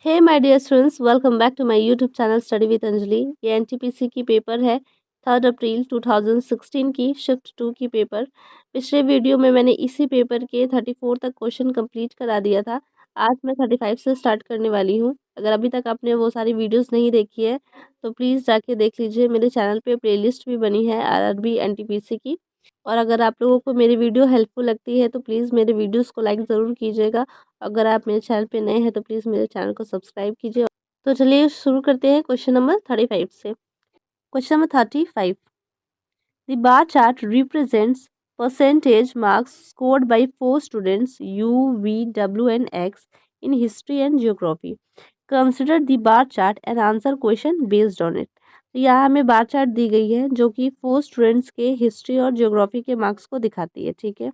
Hey my dear students, welcome back to my YouTube channel study with Anjali. ये NTPC की paper है 3 अप्रैल 2016 की shift 2 की पेपर। पिछले वीडियो में मैंने इसी पेपर के 34 तक क्वेश्चन कंप्लीट करा दिया था। आज मैं 35 से स्टार्ट करने वाली हूँ। अगर अभी तक आपने वो सारी वीडियोस नहीं देखी है तो प्लीज़ जाके देख लीजिए। मेरे चैनल पे प्लेलिस्ट भी बनी है आरआरबी एनटीपीसी की। और अगर आप लोगों को मेरी वीडियो हेल्पफुल लगती है तो प्लीज़ मेरे वीडियोस को लाइक ज़रूर कीजिएगा। अगर आप मेरे चैनल पे नए हैं तो प्लीज़ मेरे चैनल को सब्सक्राइब कीजिए। तो चलिए शुरू करते हैं क्वेश्चन नंबर 35 से। Question number 35, the bar chart represents percentage marks scored by 4 students U, V, W and X in history and geography. Consider the bar chart and answer question based on it. तो यहाँ हमें bar chart दी गई है जो कि 4 students के history और geography के मार्क्स को दिखाती है। ठीक है,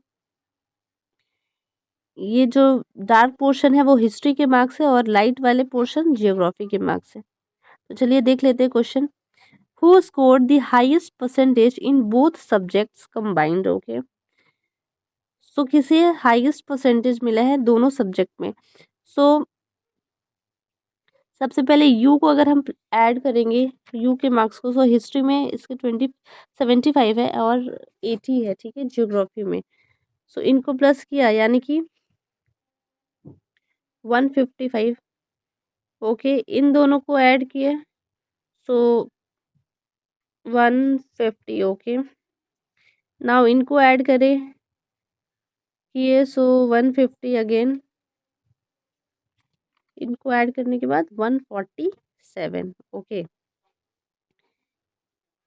ये जो डार्क पोर्शन है वो हिस्ट्री के मार्क्स है और लाइट वाले पोर्शन जियोग्राफी के मार्क्स है। तो चलिए देख लेते हैं question. Who scored the highest percentage in both subjects combined. Okay, so किसे हाईएस्ट परसेंटेज मिला है दोनों सब्जेक्ट में। सो सबसे पहले यू को अगर हम ऐड करेंगे यू के मार्क्स को, सो हिस्ट्री में इसके 75 है और 80 है। ठीक है, जियोग्राफी में सो इनको प्लस किया यानी कि 155। ओके, इन दोनों को ऐड किए सो 150। ओके, नाउ इनको ऐड करें किए सो 150 अगेन, इनको ऐड करने के बाद 147। ओके,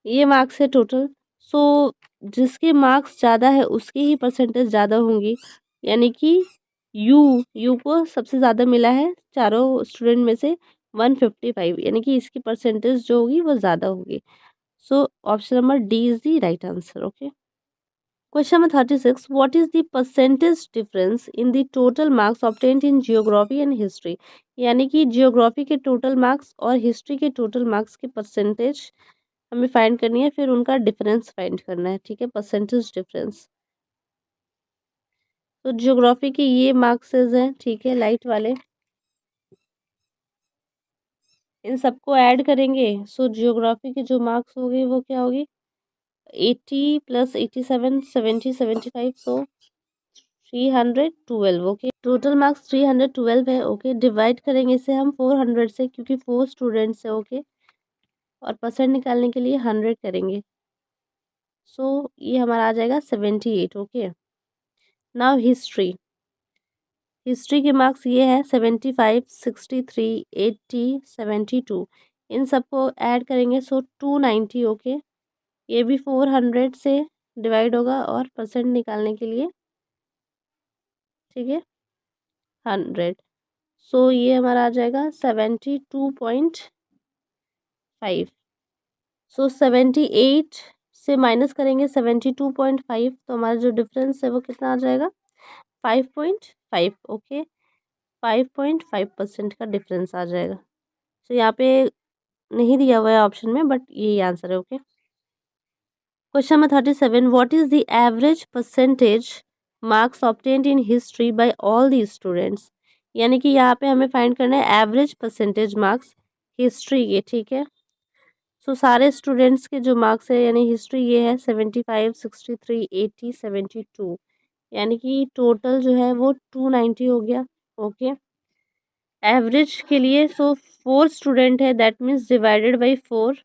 ये मार्क्स है टोटल। सो जिसके मार्क्स ज़्यादा है उसकी ही परसेंटेज ज़्यादा होंगी, यानी कि यू यू को सबसे ज़्यादा मिला है चारों स्टूडेंट में से 155, यानी कि इसकी परसेंटेज जो होगी वो ज़्यादा होगी। सो option number D is the right answer. Okay, question number 36, what is the percentage difference in the total marks obtained in geography and history. यानी कि जियोग्राफी के टोटल मार्क्स और हिस्ट्री के टोटल मार्क्स की परसेंटेज हमें find करनी है, फिर उनका डिफरेंस फाइंड करना है। ठीक है, परसेंटेज डिफरेंस। तो जियोग्राफी के ये मार्क्स हैं, ठीक है, लाइट वाले, इन सबको ऐड करेंगे। सो जियोग्राफी के जो मार्क्स होंगे वो क्या होगी, 80 + 87 70 75, सो 312। ओके, टोटल मार्क्स 312 है। ओके, डिवाइड करेंगे इसे हम 400 से क्योंकि 4 स्टूडेंट्स है। ओके, और परसेंट निकालने के लिए 100 करेंगे। सो ये हमारा आ जाएगा 78। Okay, now history. हिस्ट्री के मार्क्स ये है 75 63 80 72, इन सबको ऐड करेंगे सो 290। ओके, ये भी 400 से डिवाइड होगा और परसेंट निकालने के लिए, ठीक है, 100। सो ये हमारा आ जाएगा 72.5। सो 78 से माइनस करेंगे 72.5, तो हमारा जो डिफरेंस है वो कितना आ जाएगा, 5.5। ओके, 5.5% का डिफरेंस आ जाएगा। तो यहाँ पे नहीं दिया हुआ है ऑप्शन में, बट यही आंसर है। Okay, question number 37, what is the average percentage marks obtained in history by all the students. यानी कि यहाँ पे हमें फाइंड करना है एवरेज परसेंटेज मार्क्स हिस्ट्री के। ठीक है, सो सारे स्टूडेंट्स के जो मार्क्स है यानी हिस्ट्री ये है 75 63 80 72, यानी कि टोटल जो है वो 290 हो गया। ओके, एवरेज के लिए सो 4 स्टूडेंट है, that means divided by 4,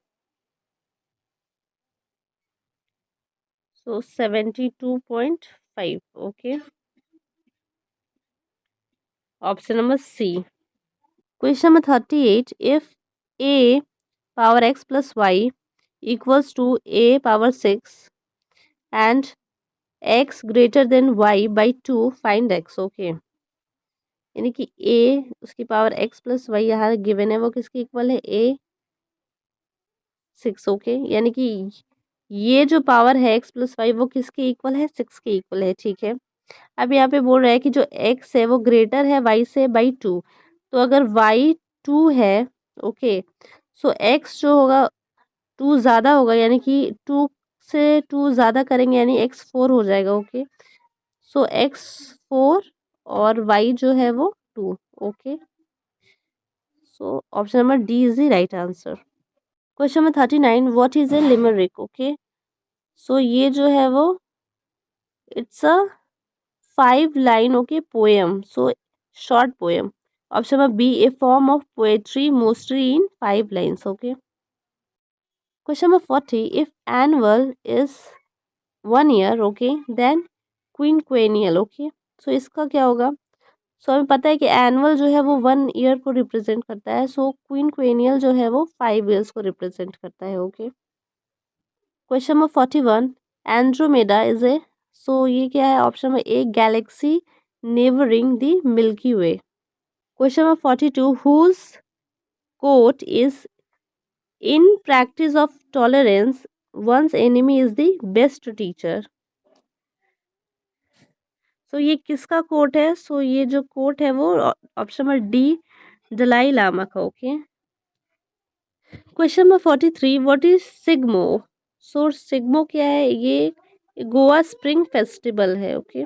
so 72.5। Okay, option number C. Question number 38, if a power x plus y equals to a power 6 and x greater than y by 2, find x। Okay, यानी कि a उसकी power x plus Y यहाँ given है वो किसकी equal है, a 6। Okay, यानी कि ये जो पावर है x प्लस वाई वो किसके इक्वल है, 6 के इक्वल है। ठीक है, अब यहाँ पे बोल रहा है कि जो x है वो ग्रेटर है y से बाई 2, तो अगर y 2 है, ओके, सो x जो होगा 2 ज़्यादा होगा, यानी कि 2 से 2 ज़्यादा करेंगे यानी x 4 हो जाएगा। ओके, सो x 4 और y जो है वो 2। Okay, so option number D is the right answer. Question number 39, what is a limerick? Okay, so ये जो है वो it's a 5 line okay poem, so short poem. Option number B, a form of poetry mostly in 5 lines. Okay. Question number 40, if annual is 1 year, okay, then quinquennial, okay, so इसका क्या होगा? सो हमें पता है कि एनुअल जो है वो 1 year को रिप्रेजेंट करता है, सो क्वीनक्वेनियल जो है वो 5 years को रिप्रेजेंट करता है। Okay. Question number 41, Andromeda is a, so ये क्या है? Option number A, galaxy neighbouring the Milky Way. Question number 42, whose quote is in practice of tolerance, one's enemy is the best teacher. So ये किसका coat है? सो ये जो quote है वो option number D, Dalai Lama का। Okay. Question number 43, what is Shigmo? So Shigmo क्या है? ये गोवा स्प्रिंग फेस्टिवल है। Okay.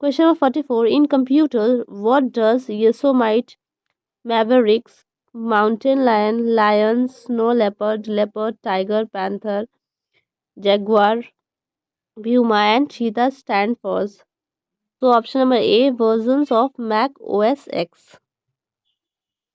Question number 44, in computer what does Yosemite Mavericks, mountain lion, lion, snow leopard, leopard, tiger, panther, jaguar, puma, and cheetah stand for. So option number A, versions of Mac OS X.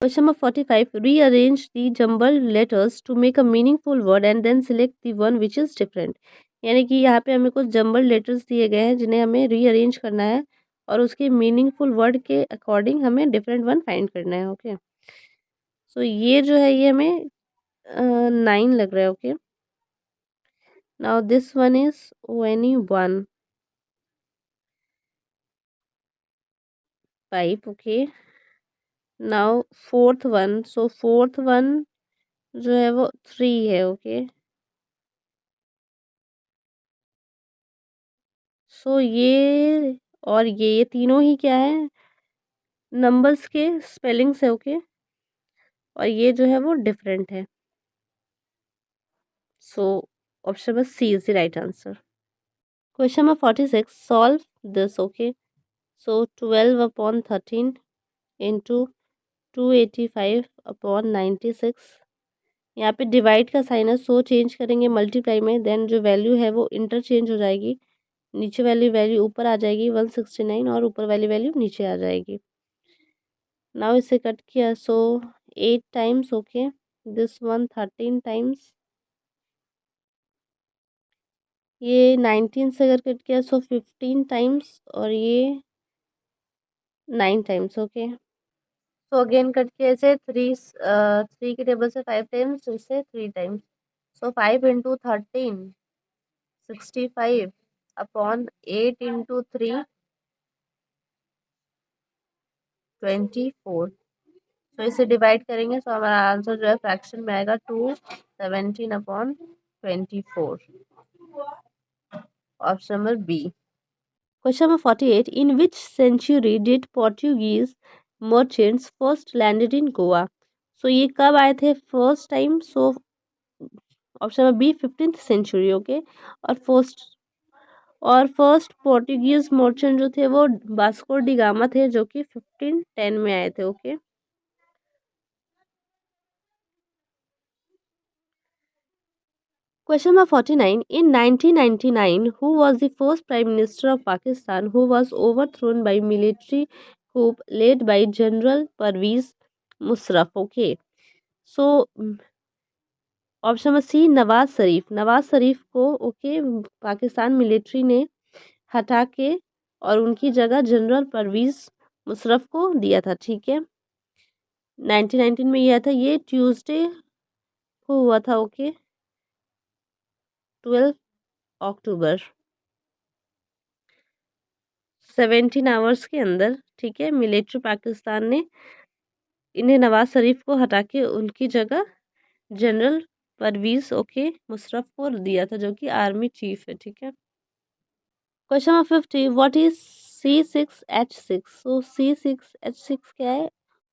Question number 45. Rearrange the jumbled letters to make a meaningful word and then select the one which is different. यानी कि यहाँ पे हमें कुछ jumble letters दिए गए हैं जिन्हें हमें रीअरेंज करना है और उसके मीनिंगफुल वर्ड के अकॉर्डिंग हमें डिफरेंट वन फाइंड करना है। ओके। सो ये जो है ये हमें 9 लग रहा है। Okay. Now this one is ओनी 1 5। ओके। नाउ फोर्थ वन, सो फोर्थ वन जो है वो 3 है। ओके। सो ये और ये तीनों ही क्या है? नंबर्स के स्पेलिंग्स है। ओके। और ये जो है वो डिफरेंट है। So option number C is the right answer. Question number 46, solve this. Okay. So 12/13 into 285/96। यहाँ पे डिवाइड का साइन है, सो चेंज करेंगे मल्टीप्लाई में, देन जो वैल्यू है वो इंटरचेंज हो जाएगी। नीचे वाली वैल्यू ऊपर आ जाएगी 169 और ऊपर वाली वैल्यू नीचे आ जाएगी। नाउ इसे कट किया, सो 8 times. Okay. This one 13 times. ये 19 से अगर कट किया सो 15 टाइम्स और ये 9 times. Okay. So again cut किया, इसे 3 के टेबल से 5 टाइम्स, इसे 3 टाइम्स। सो 5 × 13 65 अपॉन 8 × 3 24। तो इसे डिवाइड करेंगे तो हमारा आंसर जो है फ्रैक्शन में आएगा 217/24। Option number B. Question number 48, in which century did Portuguese merchants first landed in Goa? So ये कब आए थे first time? So option number B, 15th century। Okay. और फर्स्ट पोर्टुगीज मर्चेंट जो थे वो वास्को डी गामा थे, जो कि 1510 में आए थे। Okay. Question number 49. In 1999, who was the first Prime Minister of Pakistan who was overthrown by military coup led by General Parvez Musharraf? Okay. So, option number C, Nawaz Sharif. Nawaz Sharif को okay Pakistan military ने हटा के और उनकी जगह जनरल परवेज मुशर्रफ को दिया था। ठीक है। 1919 में यह था, ये ट्यूसडे को हुआ था। ओके। 12 अक्टूबर, 17 आवर्स के अंदर। ठीक है। मिलिट्री पाकिस्तान ने इन्हें नवाज शरीफ को हटा के उनकी जगह जनरल परवेज ओके मुशर्रफ को दिया था, जो कि आर्मी चीफ है। ठीक है। Question number 50, what is C6H6? So C6H6 क्या है?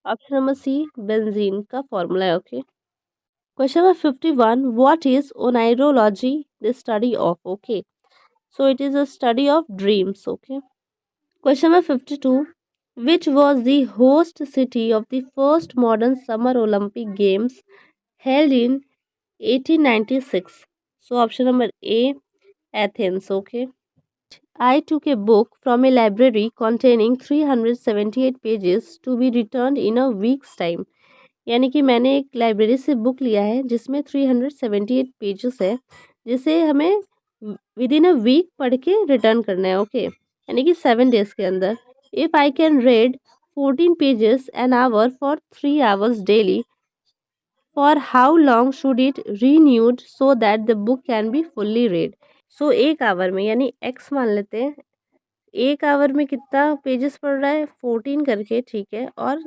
ऑप्शन नंबर सी, बेंजीन का फॉर्मूला है। Okay. Question number 51, what is oneirology? The study of. Okay. So it is a study of dreams. Okay. Question number 52, Which was the host city of the first modern Summer Olympic Games held in 1896? So option number A, Athens. Okay. I took a book from a library containing 378 pages to be returned in a week's time. यानी कि मैंने एक library से book लिया है जिसमें 378 pages है, जिसे हमें विद इन अ वीक पढ़ के रिटर्न करना है। ओके, यानी कि 7 डेज के अंदर। If I can read 14 pages an hour for 3 hours daily, for how long should it renewed so that the book can be fully read? सो एक our में, यानी एक्स मान लेते हैं, एक आवर में कितना पेजेस पढ़ रहा है, 14 करके, ठीक है। और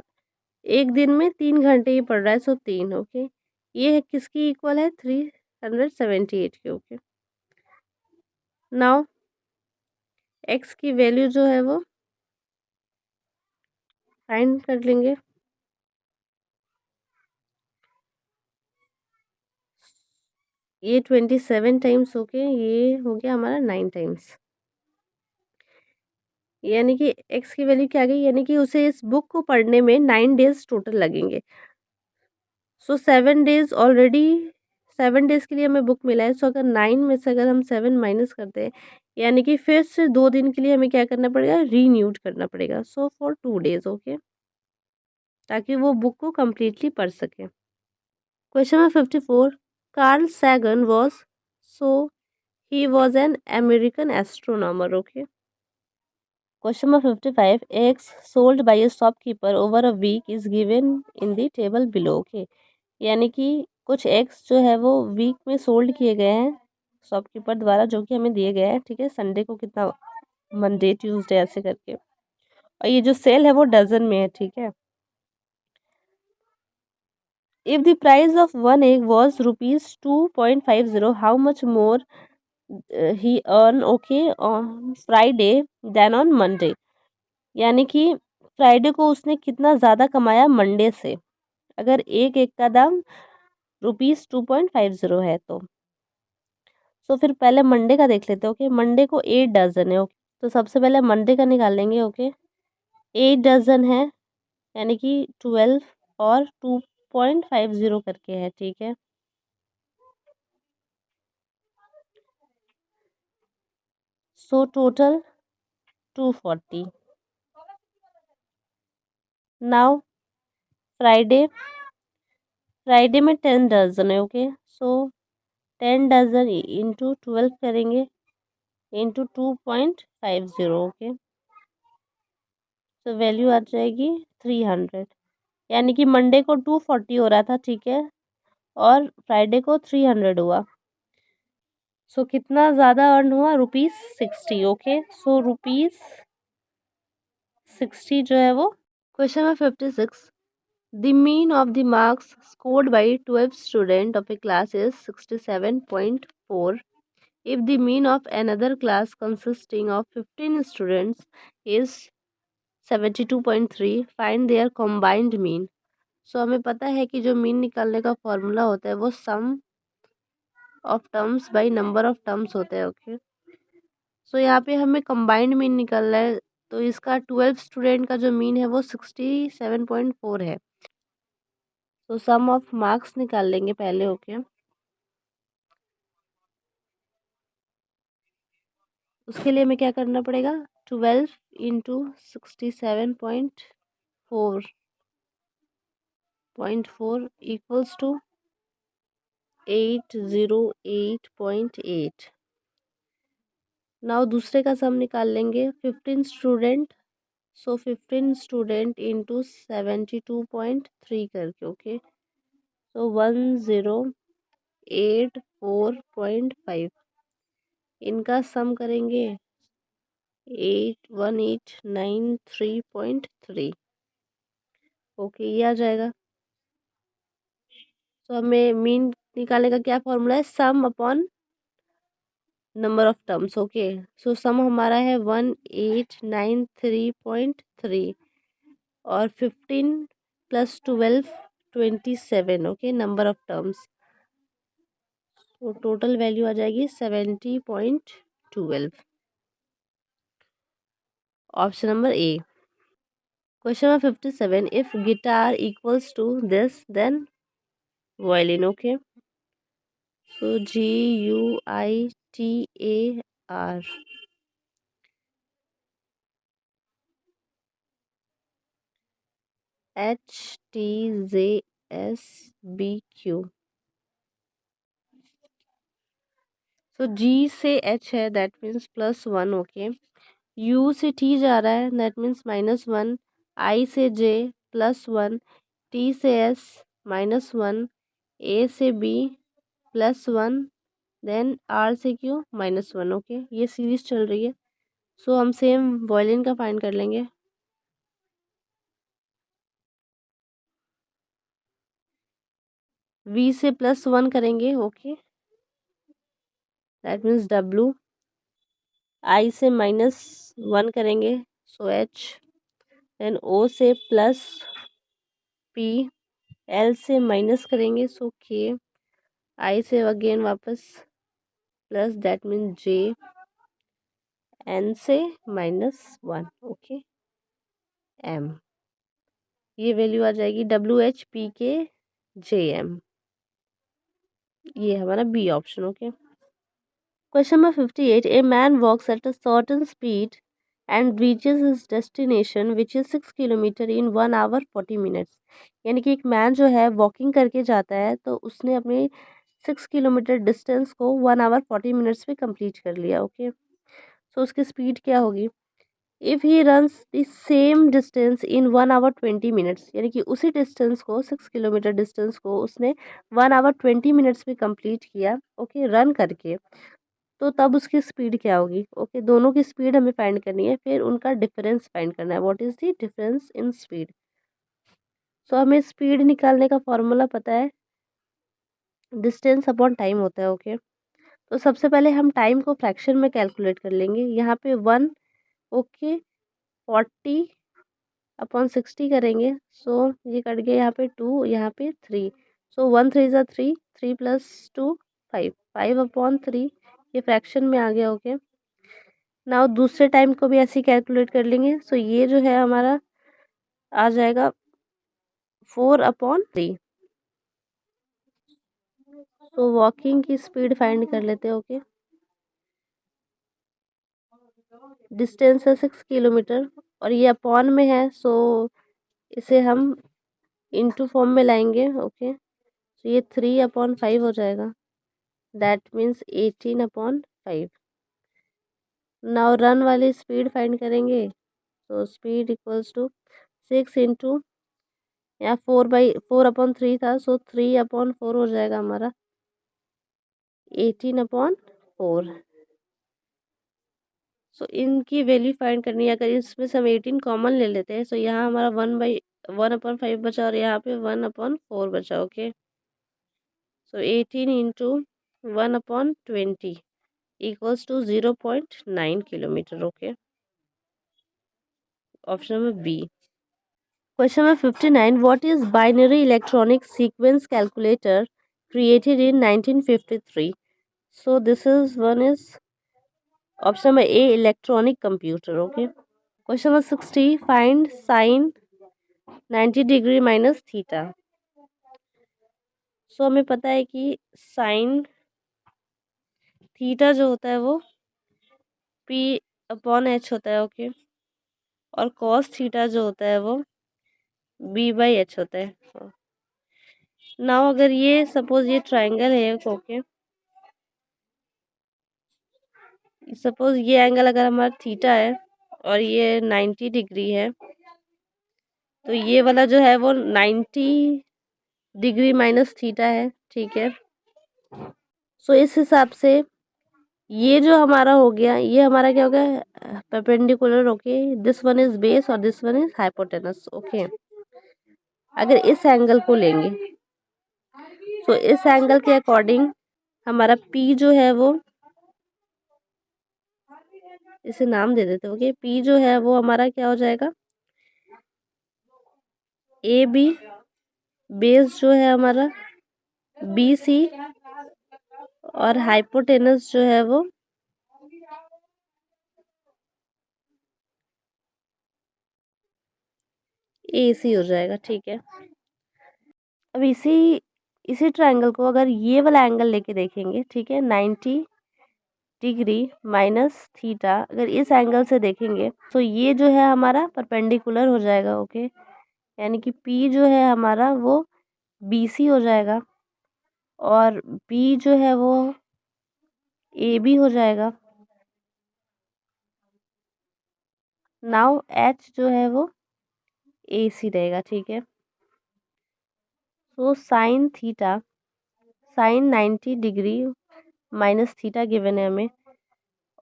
एक दिन में 3 घंटे ही पढ़ रहा है, सो 3। ओके, ये है किसकी इक्वल है, 378 के। ओके, नाउ एक्स की वैल्यू जो है वो फाइंड कर लेंगे। ये 27 टाइम्स, ओके, ये हो गया हमारा 9 टाइम्स। यानी कि एक्स की वैल्यू क्या आ गई, यानी कि उसे इस बुक को पढ़ने में 9 डेज टोटल लगेंगे। सो 7 डेज ऑलरेडी, 7 डेज के लिए हमें बुक मिला है। सो अगर 9 में से अगर हम 7 माइनस करते हैं, यानी कि फिर से 2 दिन के लिए हमें क्या करना पड़ेगा, रीन्यूड करना पड़ेगा। So for 2 days. ओके, ताकि वो बुक को कम्प्लीटली पढ़ सके। Question number 54, Carl Sagan was, so he was an American astronomer. Okay, question number 55, eggs sold by a shopkeeper over a week is given in the table below. Okay, यानी कि कुछ eggs जो है वो week में sold किए गए हैं शॉपकीपर द्वारा, जो कि हमें दिए गए हैं। ठीक है, संडे को कितना, मंडे ट्यूसडे ऐसे करके। और ये जो सेल है वो डजन में है। ठीक है, if the price of one egg was ₹2.50, how much more he earn, okay, on Friday then on Monday. यानी कि फ्राइडे को उसने कितना ज़्यादा कमाया मंडे से, अगर एक एग का दाम ₹2.50 है तो। सो फिर पहले मंडे का देख लेते हैं। ओके, मंडे को 8 डजन है। ओके, तो सबसे पहले मंडे का निकालेंगे। ओके, 8 डजन है, यानी कि 12 और 2.50 करके है। ठीक है, so total 240। Now Friday, Friday में 10 डजन है। ओके, सो 10 डजन इंटू 12 करेंगे, इंटू 2.50। ओके, तो वैल्यू आ जाएगी 300। यानी कि मंडे को 240 हो रहा था, ठीक है, और फ्राइडे को 300 हुआ। सो कितना ज़्यादा अर्न हुआ, ₹60। ओके, सो ₹60 जो है वो। Question number 56, the mean of the marks scored by 12 student of a class is 67.4। If the mean of another class consisting of 15 students is 72.3, find their combined mean. So हमें पता है कि जो mean निकालने का फॉर्मूला होता है वो sum of terms by number of terms होते हैं। ओके, सो यहाँ पे हमें कंबाइंड मीन निकालना है, तो इसका 12 स्टूडेंट का जो मीन है वो 67.4 है। तो सम ऑफ मार्क्स निकाल लेंगे पहले। ओके, उसके लिए हमें क्या करना पड़ेगा, 12 इंटू 67.4 इक्वल्स टू 808.8। नाउ दूसरे का सम निकाल लेंगे, 15 स्टूडेंट, सो 15 स्टूडेंट इंटू 72.3 करके। ओके, सो 1084.5, इनका सम करेंगे 1893.3। ओके, ये आ जाएगा। तो हमें मीन निकालने का क्या फॉर्मूला है, sum upon number of terms. Okay, so sum हमारा है 1893.3, और 15 plus 12 27। Okay, number of terms, तो टोटल वैल्यू आ जाएगी 70.12। Option number A. Question number 57, if guitar equals to this then violin. Okay, so GUITAR, HTZSBQ. So G से H है, that means +1. Okay, U से T जा रहा है, that means -1. I से J +1. T से S -1. A से B +1. Then R से Q -1. ओके, ये सीरीज चल रही है. सो हम सेम वॉयलिन का फाइंड कर लेंगे. V से +1 करेंगे. Okay, that means W. I से -1 करेंगे, सो H. देन O से +P. L से माइनस करेंगे, सो K. I से अगेन वापस plus, that mean J. N से -1. Okay, M. ये वैल्यू आ जाएगी WHPKJM. ये हमारा B option. Okay, question number 58, a man walks at a certain speed and reaches his destination which is 6 kilometre in 1 hour 40 minutes. यानी कि एक man जो है वॉकिंग करके जाता है, तो उसने अपने 6 किलोमीटर डिस्टेंस को 1 आवर 40 मिनट्स में कंप्लीट कर लिया. ओके, तो उसकी स्पीड क्या होगी. If he runs the same distance in 1 hour 20 minutes, यानी कि उसी डिस्टेंस को 6 किलोमीटर डिस्टेंस को उसने 1 आवर 20 मिनट्स में कंप्लीट किया. ओके, रन करके, तो तब उसकी स्पीड क्या होगी. ओके, दोनों की स्पीड हमें फाइंड करनी है, फिर उनका डिफरेंस फाइंड करना है. What is the difference in speed. So हमें स्पीड निकालने का फॉर्मूला पता है, डिस्टेंस अपॉन टाइम होता है. ओके, तो सबसे पहले हम टाइम को फ्रैक्शन में कैलकुलेट कर लेंगे. यहाँ पे 1. ओके, 40/60 करेंगे, सो ये कट गया. यहाँ पे 2, यहाँ पे 3. सो 1 3 ज़ा 3, 3 + 2 5, 5/3. ये फ्रैक्शन में आ गया. ओके, नाउ दूसरे टाइम को भी ऐसे ही कैलकुलेट कर लेंगे. सो ये जो है हमारा आ जाएगा 4/3. सो वॉकिंग की स्पीड फाइंड कर लेते हैं. ओके, डिस्टेंस है 6 किलोमीटर और ये अपॉन में है, सो इसे हम इनटू फॉर्म में लाएंगे. ओके, तो ये 3/5 हो जाएगा, दैट मीन्स 18/5. नाउ रन वाली स्पीड फाइंड करेंगे, तो स्पीड इक्वल्स टू 6 इंटू, यहाँ 4/3 था, सो 3/4 हो जाएगा हमारा 18/4. सो इनकी वैल्यू फाइंड करनी है. अगर इसमें से हम 18 कॉमन ले लेते हैं, सो यहाँ हमारा 1/5 बचा और यहाँ पे 1/4 बचा. Okay, so 18 into 1/20 equals to 0.9 kilometre. Okay, option number B. Question number 59, what is binary electronic sequence calculator created in 1953. So this is one is option number A, electronic computer. Okay, question number 60, find sin 90 degree minus theta. So हमें पता है कि sin theta जो होता है वो P/H होता है. ओके, और cos थीटा जो होता है वो B/H होता है. नाउ अगर ये सपोज ये ट्राइंगल है. ओके, सपोज ये एंगल अगर हमारा थीटा है और ये 90 डिग्री है, तो ये वाला जो है वो 90 डिग्री माइनस थीटा है. ठीक है, सो इस हिसाब से ये जो हमारा हो गया, ये हमारा क्या हो गया, perpendicular. Okay, this one is base और this one is hypotenuse. Okay, अगर इस एंगल को लेंगे, सो इस एंगल के अकॉर्डिंग हमारा P जो है वो, इसे नाम दे देते. ओके, P जो है वो हमारा क्या हो जाएगा, AB. बेस जो है हमारा BC और हाइपोटेनस जो है वो ए सी हो जाएगा, ठीक है। अब इसी इसी ट्रायंगल को अगर ये वाला एंगल लेके देखेंगे, ठीक है, 90 डिग्री माइनस थीटा, अगर इस एंगल से देखेंगे तो ये जो है हमारा परपेंडिकुलर हो जाएगा, ओके। यानी कि पी जो है हमारा वो बी सी हो जाएगा और बी जो है वो ए बी हो जाएगा। नाउ एच जो है वो ए सी रहेगा, ठीक है। तो sine theta, sine 90 degree minus theta given है हमें,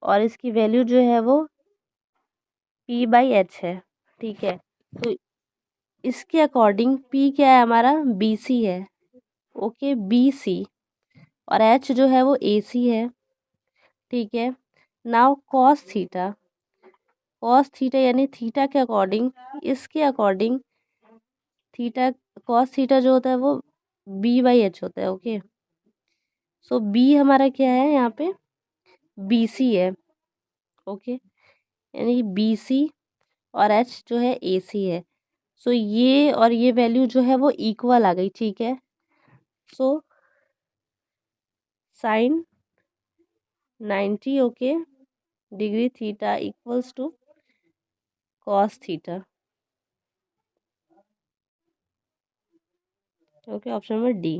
और इसकी वैल्यू जो है वो पी बाई एच है, ठीक है। तो इसके अकॉर्डिंग पी क्या है हमारा, बी सी है, ओके, बी सी, और एच जो है वो ए सी है, ठीक है। Now cos theta, cos theta यानी थीटा के अकॉर्डिंग, इसके अकॉर्डिंग थीटा, कॉस थीटा जो होता है वो बी बाई एच होता है, ओके। सो बी हमारा क्या है यहाँ पे, बी सी है, ओके, यानी बी सी और एच जो है ए सी है। सो ये और ये वैल्यू जो है वो इक्वल आ गई, ठीक है। So sine 90, okay, degree theta equals to cos theta, okay, option number D.